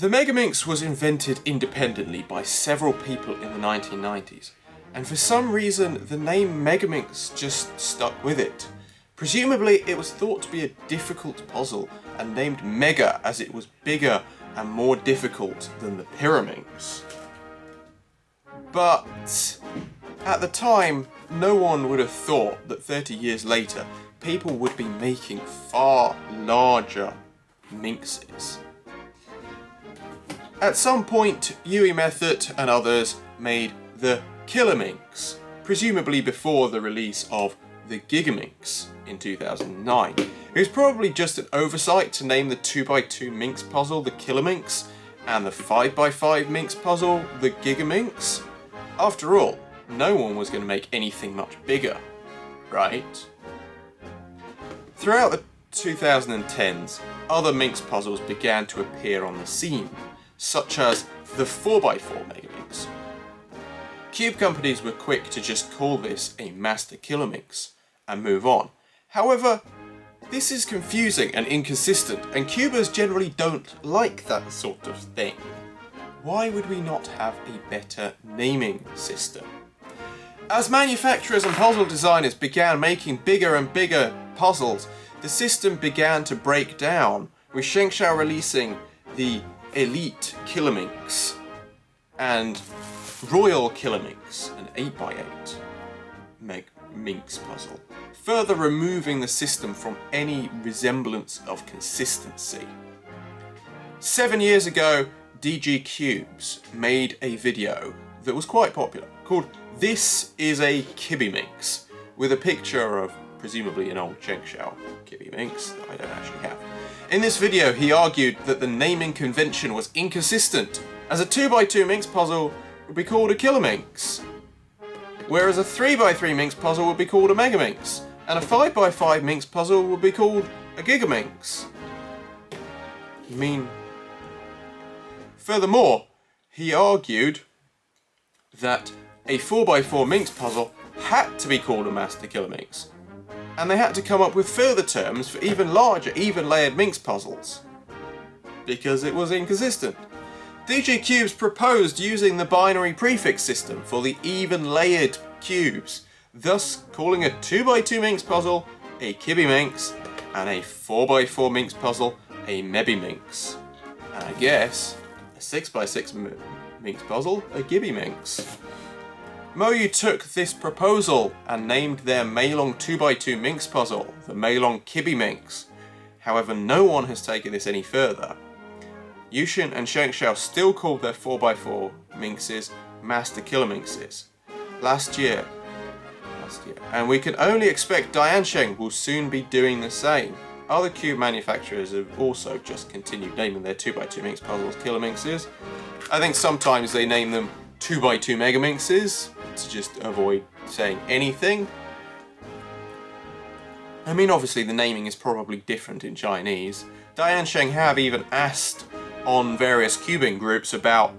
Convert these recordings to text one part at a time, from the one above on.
The megaminx was invented independently by several people in the 1990s, and for some reason the name megaminx just stuck with it. Presumably it was thought to be a difficult puzzle and named mega as it was bigger and more difficult than the pyraminx. But at the time, no one would have thought that 30 years later people would be making far larger minxes. At some point, Yui Method and others made the kilominx, presumably before the release of the gigaminx in 2009. It was probably just an oversight to name the 2x2 minx puzzle the kilominx and the 5x5 minx puzzle the gigaminx. After all, no one was going to make anything much bigger, right? Throughout the 2010s, other minx puzzles began to appear on the scene, such as the 4x4 megaminx. Cube companies were quick to just call this a master kilominx and move on. However, this is confusing and inconsistent, and cubers generally don't like that sort of thing. Why would we not have a better naming system? As manufacturers and puzzle designers began making bigger and bigger puzzles, the system began to break down, with Shengshao releasing the Elite Kilominx and Royal Kilominx, an 8x8 minx puzzle, further removing the system from any resemblance of consistency. 7 years ago, DG Cubes made a video that was quite popular called "This is a kibiminx," with a picture of presumably an old Shengshao kibiminx that I don't actually have. In this video, he argued that the naming convention was inconsistent, as a 2x2 minx puzzle would be called a kilominx, whereas a 3x3 minx puzzle would be called a megaminx, and a 5x5 minx puzzle would be called a gigaminx. Furthermore, he argued that a 4x4 minx puzzle had to be called a master kilominx, and they had to come up with further terms for even larger, even-layered minx puzzles, because it was inconsistent. DG Cubes proposed using the binary prefix system for the even-layered cubes, thus calling a 2x2 minx puzzle a kibiminx, and a 4x4 minx puzzle a megaminx, and I guess a 6x6 minx puzzle a gigaminx. Moyu took this proposal and named their Meilong 2x2 minx puzzle the Meilong kibiminx. However, no one has taken this any further. Yushin and Shengshao still called their 4x4 minxes master kilominxes last year, and we can only expect Diansheng will soon be doing the same. Other cube manufacturers have also just continued naming their 2x2 minx puzzles kilominxes. I think sometimes they name them 2x2 megaminxes to just avoid saying anything. I mean, obviously the naming is probably different in Chinese. Diansheng have even asked on various cubing groups about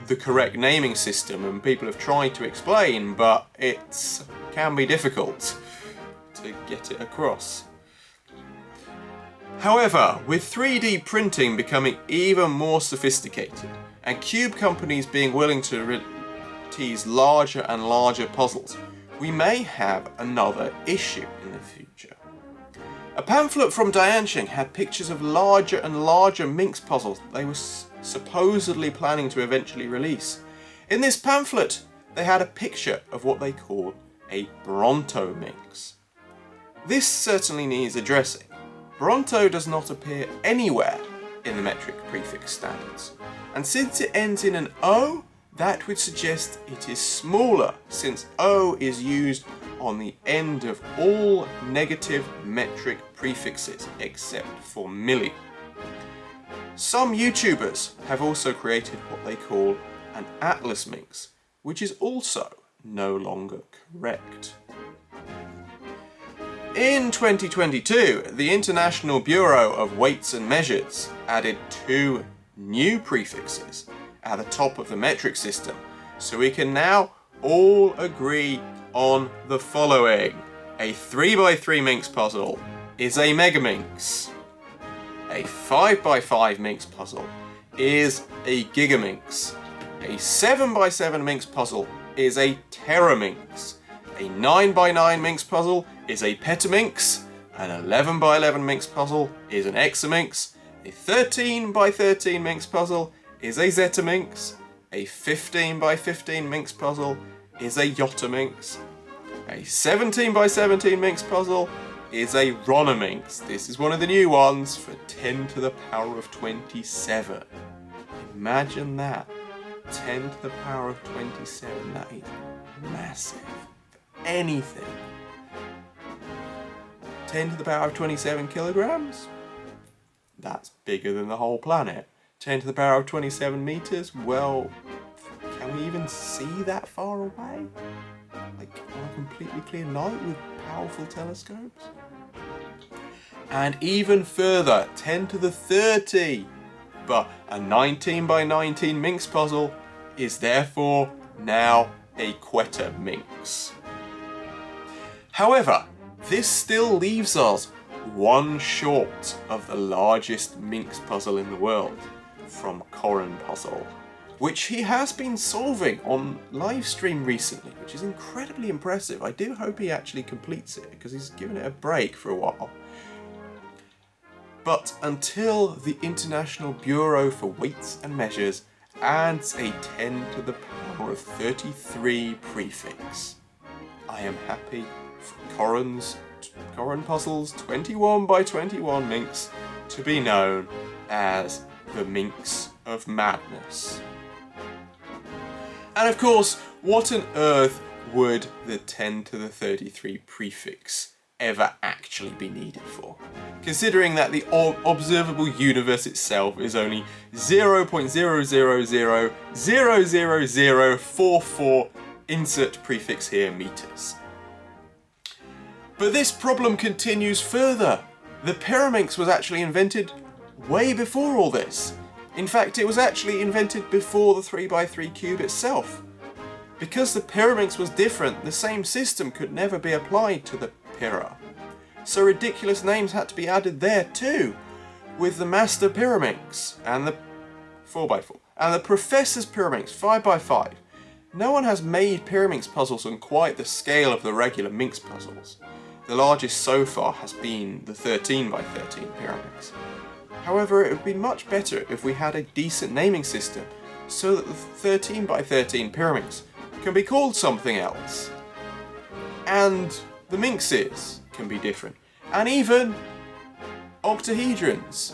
the correct naming system, and people have tried to explain, but it can be difficult to get it across. However, with 3D printing becoming even more sophisticated, and cube companies being willing to tease larger and larger puzzles, we may have another issue in the future. A pamphlet from Diansheng had pictures of larger and larger minx puzzles they were supposedly planning to eventually release. In this pamphlet, they had a picture of what they call a Bronto minx. This certainly needs addressing. Bronto does not appear anywhere in the metric prefix standards, and since it ends in an O, that would suggest it is smaller, since O is used on the end of all negative metric prefixes except for milli. Some YouTubers have also created what they call an atlas minx, which is also no longer correct. In 2022, the International Bureau of Weights and Measures added 2 new prefixes at the top of the metric system, so we can now all agree on the following. A 3x3 minx puzzle is a megaminx. A 5x5 minx puzzle is a gigaminx. A 7x7 minx puzzle is a teraminx. A 9x9 minx puzzle is a petaminx. An 11x11 minx puzzle is an examinx. A 13x13 minx puzzle is a zetaminx. A 15x15 minx puzzle is a yottaminx. A 17x17 minx puzzle is a ronaminx. This is one of the new ones for 10 to the power of 27. Imagine that. 10 to the power of 27. That is massive. For anything. 10 to the power of 27 kilograms? That's bigger than the whole planet. 10 to the power of 27 meters? Well, can we even see that far away? Like on a completely clear night with powerful telescopes? And even further, 10 to the 30. But a 19x19 minx puzzle is therefore now a quetaminx. However, this still leaves us one short of the largest minx puzzle in the world, from Corin Puzzle, which he has been solving on livestream recently, which is incredibly impressive. I do hope he actually completes it, because he's given it a break for a while. But until the International Bureau for Weights and Measures adds a 10 to the power of 33 prefix, I am happy for Corin Puzzle's 21x21 minx to be known as the Minx of Madness. And of course, what on earth would the 10 to the 33 prefix ever actually be needed for? Considering that the observable universe itself is only 0.000000044 insert prefix here meters. But this problem continues further. The pyraminx was actually invented way before all this. In fact, it was actually invented before the 3x3 cube itself. Because the pyraminx was different, the same system could never be applied to the pyra. So ridiculous names had to be added there too, with the master pyraminx and the 4x4 and the professor's pyraminx 5x5. No one has made pyraminx puzzles on quite the scale of the regular minx puzzles. The largest so far has been the 13x13 pyraminx. However, it would be much better if we had a decent naming system so that the 13x13 pyraminx can be called something else. And the minxes can be different. And even octahedrons.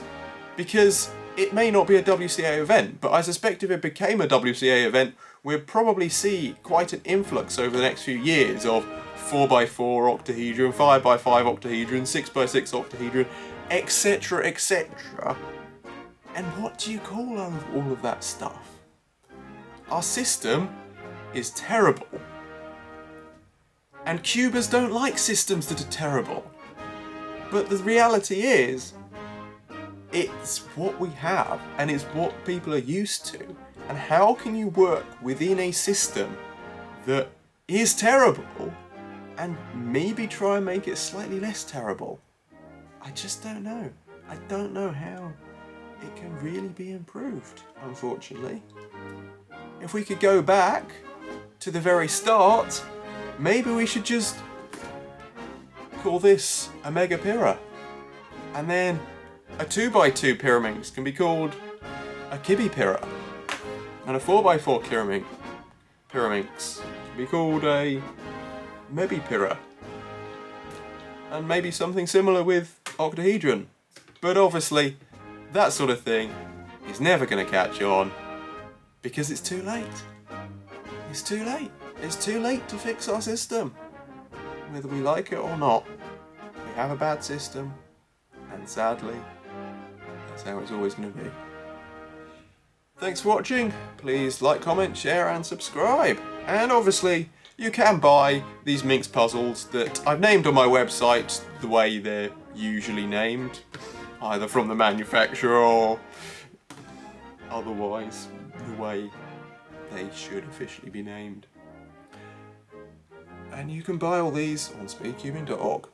Because it may not be a WCA event, but I suspect if it became a WCA event, we'd probably see quite an influx over the next few years of 4x4 octahedron, 5x5 octahedron, 6x6 octahedron, etc, etc. And what do you call all of that stuff? Our system is terrible. And cubers don't like systems that are terrible. But the reality is, it's what we have, and it's what people are used to. And how can you work within a system that is terrible and maybe try and make it slightly less terrible? I just don't know. I don't know how it can really be improved, unfortunately. If we could go back to the very start, maybe we should just call this a megapyra. And then a 2x2 pyraminx can be called a kibipyra. And a 4x4 pyraminx can be called a mebipyra. And maybe something similar with octahedron. But obviously, that sort of thing is never going to catch on because it's too late. It's too late. It's too late to fix our system. Whether we like it or not, we have a bad system, and sadly, that's how it's always going to be. Thanks for watching. Please like, comment, share and subscribe. And obviously, you can buy these minx puzzles that I've named on my website the way they're usually named, either from the manufacturer or otherwise the way they should officially be named. And you can buy all these on speedcubing.org.